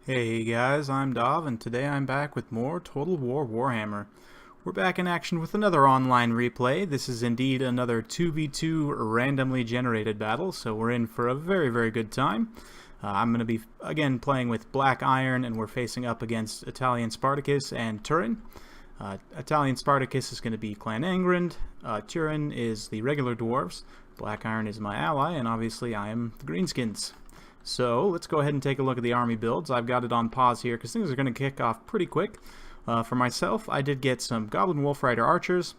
Hey guys, I'm Dov, and today I'm back with more Total War Warhammer. We're back in action with another online replay. This is indeed another 2v2 randomly generated battle, so we're in for a very good time. I'm going to be, again, playing with BlackIron, and we're facing up against ItalianSpartacus and Turin. ItalianSpartacus is going to be Clan Angrand, Turin is the regular Dwarfs, BlackIron is my ally, and obviously I am the Greenskins. So let's go ahead and take a look at the army builds. I've got it on pause here because things are going to kick off pretty quick. For myself, I did get some Goblin Wolf Rider Archers.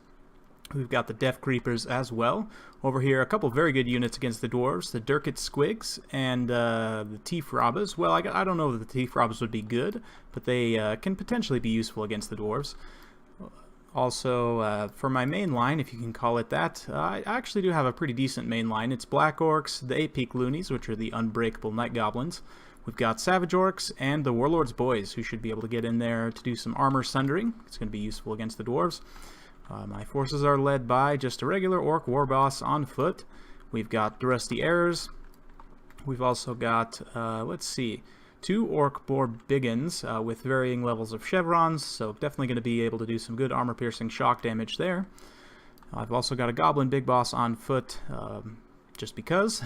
We've got the Deff Creepas as well. Over here, a couple very good units against the Dwarves, the Durkit Squigs and the Teef Robbaz. Well, I don't know that the Teef Robbaz would be good, but they can potentially be useful against the Dwarves. Also, for my main line, if you can call it that, I actually do have a pretty decent main line. It's Black Orcs, the 8-Peak Loonies, which are the unbreakable Night Goblins. We've got Savage Orcs and the Warlord's Boys, who should be able to get in there to do some armor sundering. It's going to be useful against the Dwarves. My forces are led by just a regular Orc War Boss on foot. We've got the Rusty Arrows. We've also got, let's see, 2 Orc Boar Biggins with varying levels of chevrons, so definitely going to be able to do some good armor-piercing shock damage there. I've also got a Goblin Big Boss on foot, just because,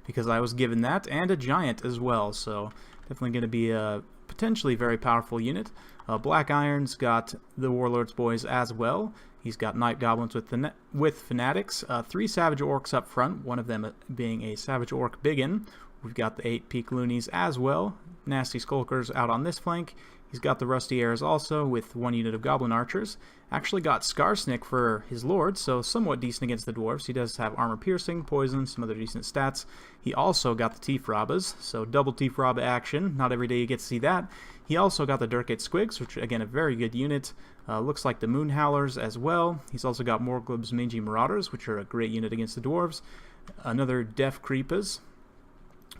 because I was given that, and a Giant as well, so definitely going to be a potentially very powerful unit. BlackIron's got the Warlord's Boys as well. He's got Night Goblins with Fanatics, 3 Savage Orcs up front, one of them being a Savage Orc Biggin. We've got the 8-Peak Loonies as well. Nasty Skulkers out on this flank. He's got the Rusty Arrows also with 1 unit of Goblin Archers. Actually got Skarsnik for his Lord, so somewhat decent against the Dwarves. He does have armor piercing, poison, some other decent stats. He also got the Teef Robbaz, so double Teef Robbaz action. Not every day you get to see that. He also got the Durkit Squigs, which again a very good unit. Looks like the Moon Howlers as well. He's also got Morglub's Mangy Marauders, which are a great unit against the Dwarves. Another Deff Creepas.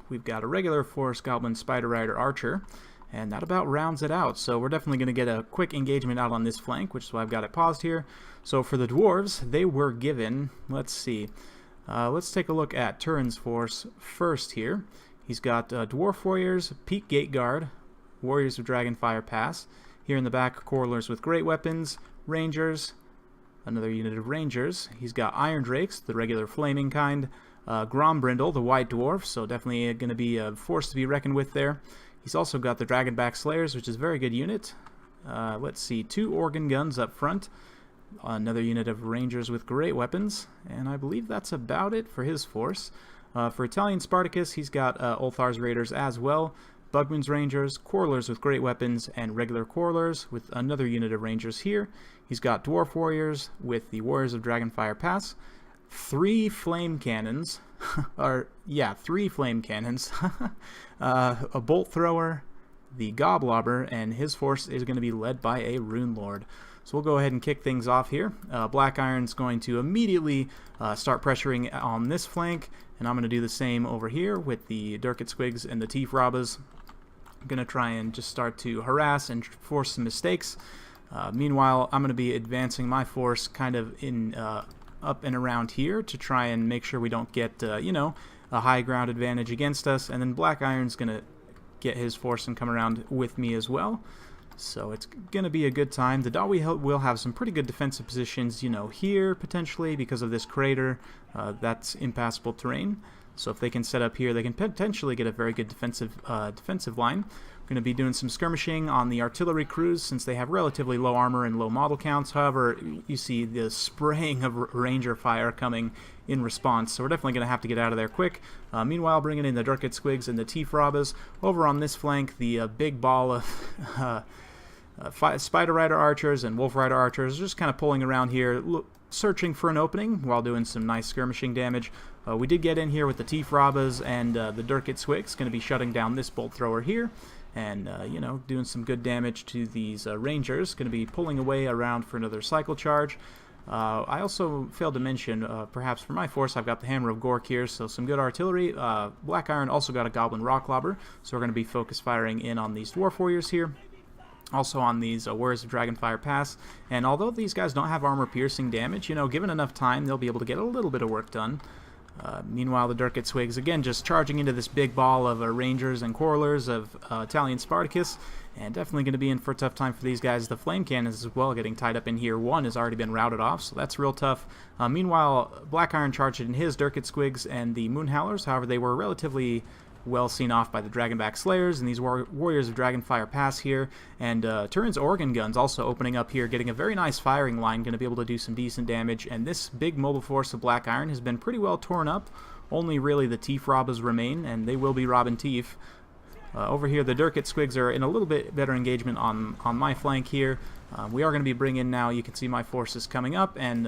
We've got a regular Forest Goblin Spider Rider Archer, and that about rounds it out. So we're definitely going to get a quick engagement out on this flank, which is why I've got it paused here. So for the Dwarves, they were given, let's see, let's take a look at Turin's force first here. He's got Dwarf Warriors, Peak Gate Guard, Warriors of Dragonfire Pass. Here in the back, Corlers with Great Weapons, Rangers, another unit of Rangers. He's got Iron Drakes, the regular flaming kind, Grombrindle, the White Dwarf, so definitely going to be a force to be reckoned with there. He's also got the Dragonback Slayers, which is a very good unit. Let's see, 2 Organ Guns up front, another unit of Rangers with great weapons, and I believe that's about it for his force. For ItalianSpartacus, he's got Ulthar's Raiders as well, Bugman's Rangers, Corlers with great weapons, and regular Corlers with another unit of Rangers here. He's got Dwarf Warriors with the Warriors of Dragonfire Pass, 3 flame cannons, or yeah, 3 flame cannons, a bolt thrower, the Goblobber, and his force is going to be led by a Rune Lord. So we'll go ahead and kick things off here. BlackIron's going to immediately start pressuring on this flank, and I'm going to do the same over here with the Durkit Squigs and the Teef Robbaz. I'm going to try and just start to harass and force some mistakes. Meanwhile, I'm going to be advancing my force kind of in up and around here to try and make sure we don't get, you know, a high ground advantage against us. And then BlackIron's going to get his force and come around with me as well. So it's going to be a good time. The Dawi will have some pretty good defensive positions, you know, here potentially because of this crater. That's impassable terrain. So if they can set up here, they can potentially get a very good defensive line. We're going to be doing some skirmishing on the artillery crews since they have relatively low armor and low model counts. However, you see the spraying of ranger fire coming in response, so we're definitely going to have to get out of there quick. Meanwhile, bringing in the Durkit Squigs and the Teef Robbaz. Over on this flank, the big ball of Spider Rider Archers and Wolf Rider Archers just kind of pulling around here, searching for an opening while doing some nice skirmishing damage. We did get in here with the Teef Robbaz and the Durkit Squigs, going to be shutting down this bolt thrower here. And, you know, doing some good damage to these Rangers. Going to be pulling away around for another cycle charge. I also failed to mention, perhaps for my force, I've got the Hammer of Gork here, so some good artillery. BlackIron also got a Goblin Rocklobber, so we're going to be focus firing in on these Dwarf Warriors here. Also on these Warriors of Dragonfire Pass. And although these guys don't have armor-piercing damage, you know, given enough time, they'll be able to get a little bit of work done. Meanwhile, the Durkit Squigs, again, just charging into this big ball of Rangers and Quarrelers of ItalianSpartacus, and definitely going to be in for a tough time for these guys. The Flame Cannons as well getting tied up in here. One has already been routed off, so that's real tough. Meanwhile, BlackIron charged in his Durkit Squigs and the Moonhowlers. However, they were relatively well seen off by the Dragonback Slayers and these Warriors of Dragonfire Pass here. And Turin's Organ Guns also opening up here, getting a very nice firing line, going to be able to do some decent damage. And this big mobile force of BlackIron has been pretty well torn up. Only really the Teef Robbaz remain, and they will be robbing Teef. Over here, the Durkit Squigs are in a little bit better engagement on my flank here. We are going to be bringing now, you can see my forces coming up, and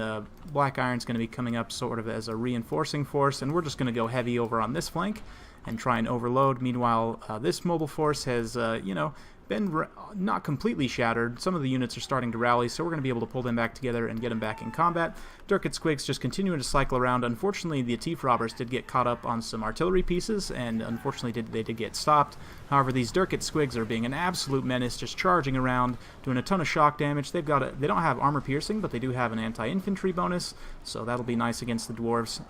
BlackIron's going to be coming up sort of as a reinforcing force, and we're just going to go heavy over on this flank and try and overload. Meanwhile, this mobile force has, you know, been not completely shattered. Some of the units are starting to rally, so we're going to be able to pull them back together and get them back in combat. Durkit Squigs just continuing to cycle around. Unfortunately, the Teef Robbaz did get caught up on some artillery pieces, and unfortunately they did get stopped. However, these Durkit Squigs are being an absolute menace, just charging around, doing a ton of shock damage. They don't have armor piercing, but they do have an anti-infantry bonus, so that'll be nice against the Dwarves.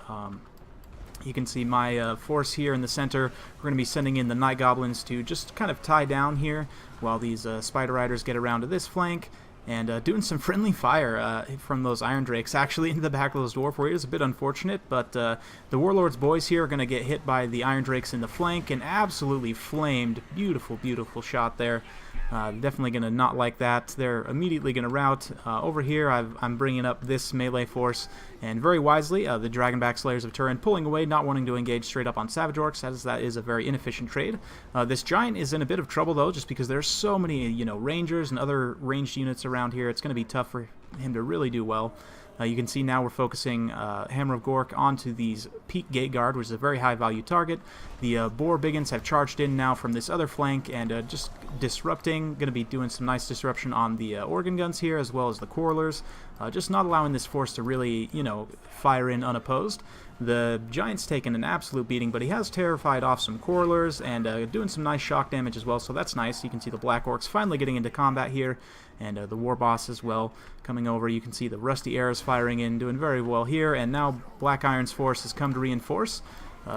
You can see my force here in the center. We're going to be sending in the Night Goblins to just kind of tie down here while these Spider Riders get around to this flank, and doing some friendly fire from those Iron Drakes actually into the back of those Dwarf Warriors. A bit unfortunate, but the Warlord's boys here are going to get hit by the Iron Drakes in the flank and absolutely flamed. Beautiful, beautiful shot there. Definitely going to not like that. They're immediately going to rout. Over here, I'm bringing up this melee force, and very wisely, the Dragonback Slayers of Turin pulling away, not wanting to engage straight up on Savage Orcs, as that is a very inefficient trade. This Giant is in a bit of trouble, though, just because there's so many, you know, Rangers and other ranged units around here. It's going to be tough for him to really do well. You can see now we're focusing Hammer of Gork onto these Peak Gate Guard, which is a very high value target. The Boar Biggins have charged in now from this other flank and just disrupting. Going to be doing some nice disruption on the Organ Guns here, as well as the Quarrelers. Just not allowing this force to really, you know, fire in unopposed. The Giant's taken an absolute beating, but he has terrified off some Quarrelers and doing some nice shock damage as well, so that's nice. You can see the Black Orcs finally getting into combat here, and the War Boss as well coming over. You can see the Rusty Arrows firing in, doing very well here, and now BlackIron's force has come to reinforce,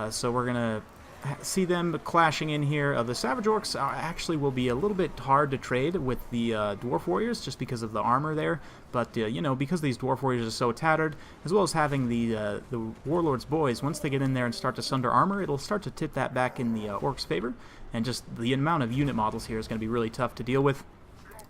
so we're going to see them clashing in here. The Savage Orcs actually will be a little bit hard to trade with the Dwarf Warriors just because of the armor there, but you know, because these Dwarf Warriors are so tattered, as well as having the Warlord's boys, once they get in there and start to sunder armor, it'll start to tip that back in the Orcs' favor, and just the amount of unit models here is going to be really tough to deal with.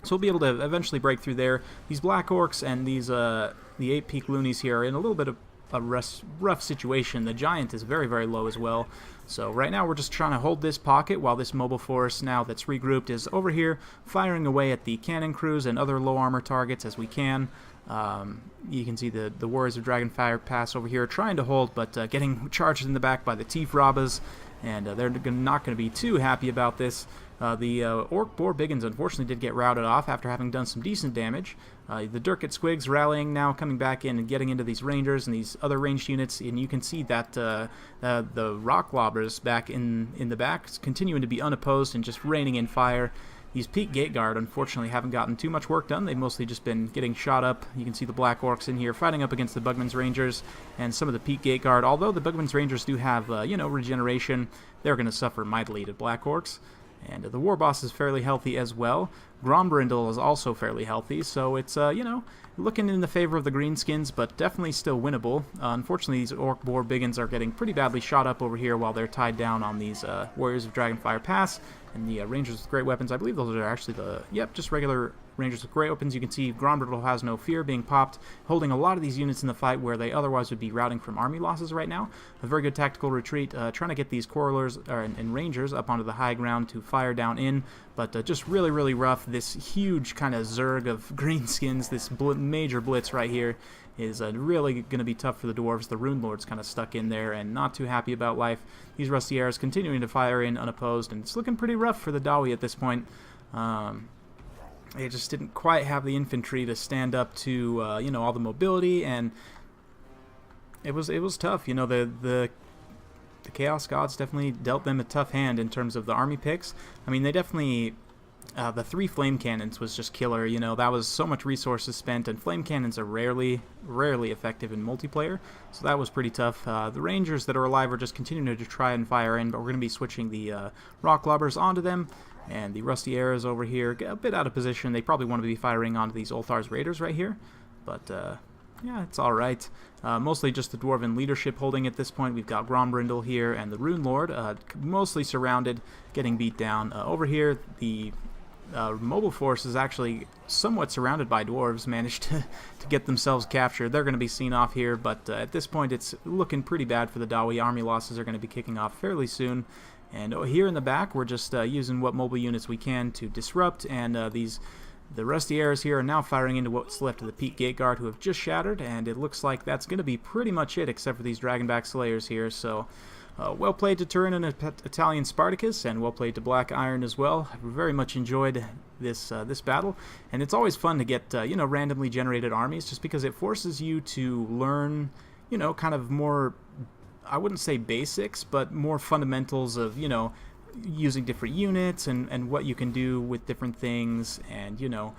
So we'll be able to eventually break through there. These Black Orcs and these the 8 Peak Loonies here are in a little bit of a rough situation. The Giant is very, very low as well. So right now we're just trying to hold this pocket while this mobile force now that's regrouped is over here firing away at the cannon crews and other low armor targets as we can. You can see the Warriors of Dragonfire Pass over here trying to hold, but getting charged in the back by the Teef Robbaz, and they're not going to be too happy about this. The Orc Boar Biggins unfortunately did get routed off after having done some decent damage. The Durkit Squigs rallying now, coming back in and getting into these Rangers and these other ranged units, and you can see that the Rock Lobbers back in the back continuing to be unopposed and just raining in fire. These Peak Gate Guard unfortunately haven't gotten too much work done. They've mostly just been getting shot up. You can see the Black Orcs in here fighting up against the Bugman's Rangers and some of the Peak Gate Guard. Although the Bugman's Rangers do have, you know, regeneration, they're going to suffer mightily to Black Orcs. And the War Boss is fairly healthy as well. Grombrindle is also fairly healthy, so it's, you know, looking in the favor of the Greenskins, but definitely still winnable. Unfortunately, these Orc Boar Biggins are getting pretty badly shot up over here while they're tied down on these Warriors of Dragonfire Pass and the Rangers with great weapons. I believe those are actually the, yep, just regular Rangers with great weapons. You can see Grombrindle has no fear being popped, holding a lot of these units in the fight where they otherwise would be routing from army losses right now. A very good tactical retreat, trying to get these Quarrelers and Rangers up onto the high ground to fire down in, but just really, really rough. This huge kind of Zerg of Greenskins, this major blitz right here, is really going to be tough for the Dwarves. The Rune Lord's kind of stuck in there and not too happy about life. These Rusty Arrows continuing to fire in unopposed, and it's looking pretty rough for the Dawi at this point. They just didn't quite have the infantry to stand up to you know, all the mobility, and it was tough. You know, the Chaos Gods definitely dealt them a tough hand in terms of the army picks. I mean, they definitely The 3 flame cannons was just killer. You know, that was so much resources spent, and flame cannons are rarely effective in multiplayer, so that was pretty tough. The rangers that are alive are just continuing to try and fire in, but we're going to be switching the rock lobbers onto them, and the rusty arrows over here get a bit out of position. They probably want to be firing onto these Ulthar's raiders right here, but yeah, it's alright. Mostly just the Dwarven leadership holding at this point. We've got Grombrindle here and the Rune Lord, mostly surrounded, getting beat down. Over here, the mobile force is actually somewhat surrounded by dwarves, managed to get themselves captured. They're going to be seen off here, but at this point it's looking pretty bad for the Dawi. Army losses are going to be kicking off fairly soon. And here in the back, we're just using what mobile units we can to disrupt, and the rusty arrows here are now firing into what's left of the Peak Gate Guard, who have just shattered, and it looks like that's going to be pretty much it, except for these Dragonback Slayers here. So well played to Turin and ItalianSpartacus, and well played to BlackIron as well. I very much enjoyed this battle, and it's always fun to get you know, randomly generated armies, just because it forces you to learn, you know, kind of more, I wouldn't say basics, but more fundamentals of, you know, using different units and what you can do with different things, and you know,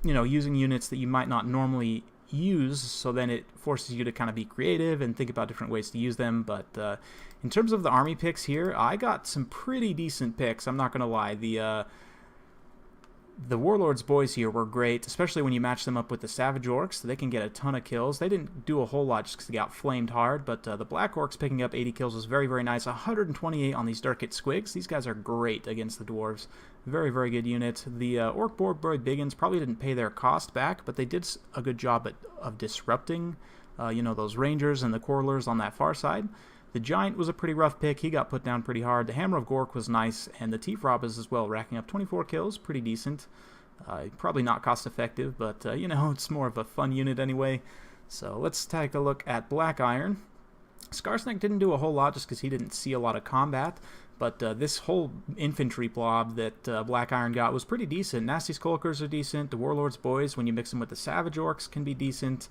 using units that you might not normally use, so then it forces you to kind of be creative and think about different ways to use them. But in terms of the army picks here, I got some pretty decent picks, I'm not gonna lie. The Warlord's boys here were great, especially when you match them up with the Savage Orcs. They can get a ton of kills. They didn't do a whole lot just because they got flamed hard, but the Black Orcs picking up 80 kills was very, very nice. 128 on these Durkit Squigs. These guys are great against the Dwarves. Very, very good unit. The Orc Boar Boy Biggins probably didn't pay their cost back, but they did a good job of disrupting you know, those Rangers and the Quarrelers on that far side. The Giant was a pretty rough pick. He got put down pretty hard. The Hammer of Gork was nice, and the Teef Robbaz as well, racking up 24 kills. Pretty decent. Probably not cost effective, but you know, it's more of a fun unit anyway. So let's take a look at BlackIron. Scarsnack didn't do a whole lot just because he didn't see a lot of combat, but this whole infantry blob that BlackIron got was pretty decent. Nasty Skulkers are decent. The Warlord's boys, when you mix them with the Savage Orcs, can be decent.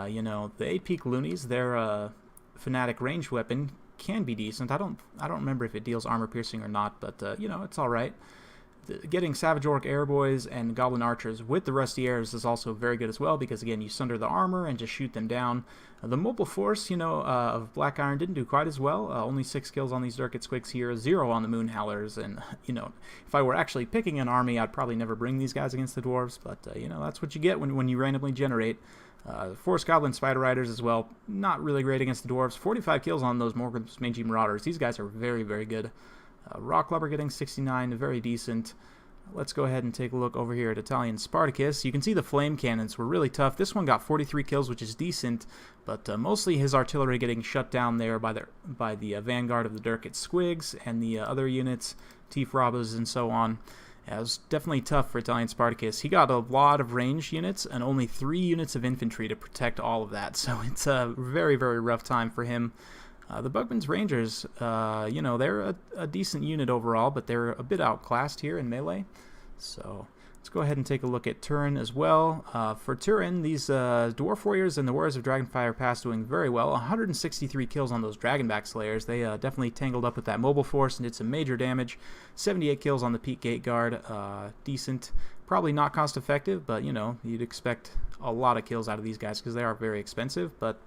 You know, the 8-peak loonies, their fanatic ranged weapon can be decent. I don't remember if it deals armor piercing or not, but you know, it's all right. Getting Savage Orc Airboys and Goblin Archers with the Rusty Arrows is also very good as well, because again, you sunder the armor and just shoot them down. The mobile force, you know, of BlackIron didn't do quite as well. Only 6 kills on these Durkit Squigs here, 0 on the Moon Howlers, and you know, if I were actually picking an army, I'd probably never bring these guys against the Dwarves, but you know, that's what you get when you randomly generate. Force Goblin Spider Riders as well, not really great against the Dwarves. 45 kills on those Morgrim's Mangy Marauders. These guys are very, very good. Rock Lubber getting 69, very decent. Let's go ahead and take a look over here at ItalianSpartacus. You can see the flame cannons were really tough. This one got 43 kills, which is decent, but mostly his artillery getting shut down there by the vanguard of the Durkit Squigs and the other units, Teef Robbaz and so on. It was definitely tough for ItalianSpartacus. He got a lot of ranged units and only 3 units of infantry to protect all of that, so it's a very, very rough time for him. The Bugman's Rangers, you know, they're a decent unit overall, but they're a bit outclassed here in melee. So let's go ahead and take a look at Turin as well. For Turin, these Dwarf Warriors and the Warriors of Dragonfire Pass doing very well. 163 kills on those Dragonback Slayers. They definitely tangled up with that mobile force and did some major damage. 78 kills on the Peak Gate Guard. Decent. Probably not cost effective, but you know, you'd expect a lot of kills out of these guys because they are very expensive, but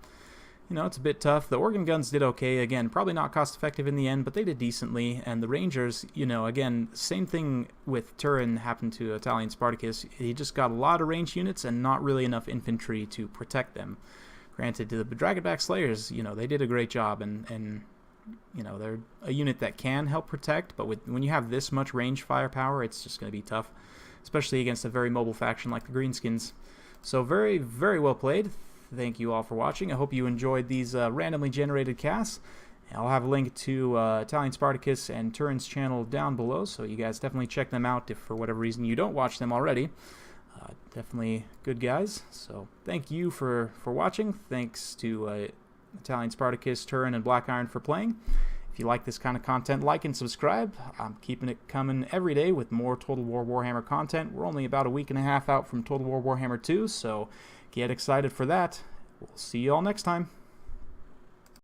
you know, it's a bit tough. The organ guns did okay. Again, probably not cost effective in the end, but they did decently. And the Rangers, you know, again, same thing with Turin happened to ItalianSpartacus. He just got a lot of ranged units and not really enough infantry to protect them. Granted, the Dragonback Slayers, you know, they did a great job, and you know, they're a unit that can help protect, but when you have this much range firepower, it's just going to be tough, especially against a very mobile faction like the Greenskins. So very, very well played. Thank you all for watching. I hope you enjoyed these randomly generated casts. I'll have a link to ItalianSpartacus and Turin's channel down below, so you guys definitely check them out if for whatever reason you don't watch them already. Definitely good guys. So thank you for watching. Thanks to ItalianSpartacus, Turin, and BlackIron for playing. If you like this kind of content, like and subscribe. I'm keeping it coming every day with more Total War Warhammer content. We're only about a week and a half out from Total War Warhammer 2, so get excited for that. We'll see you all next time.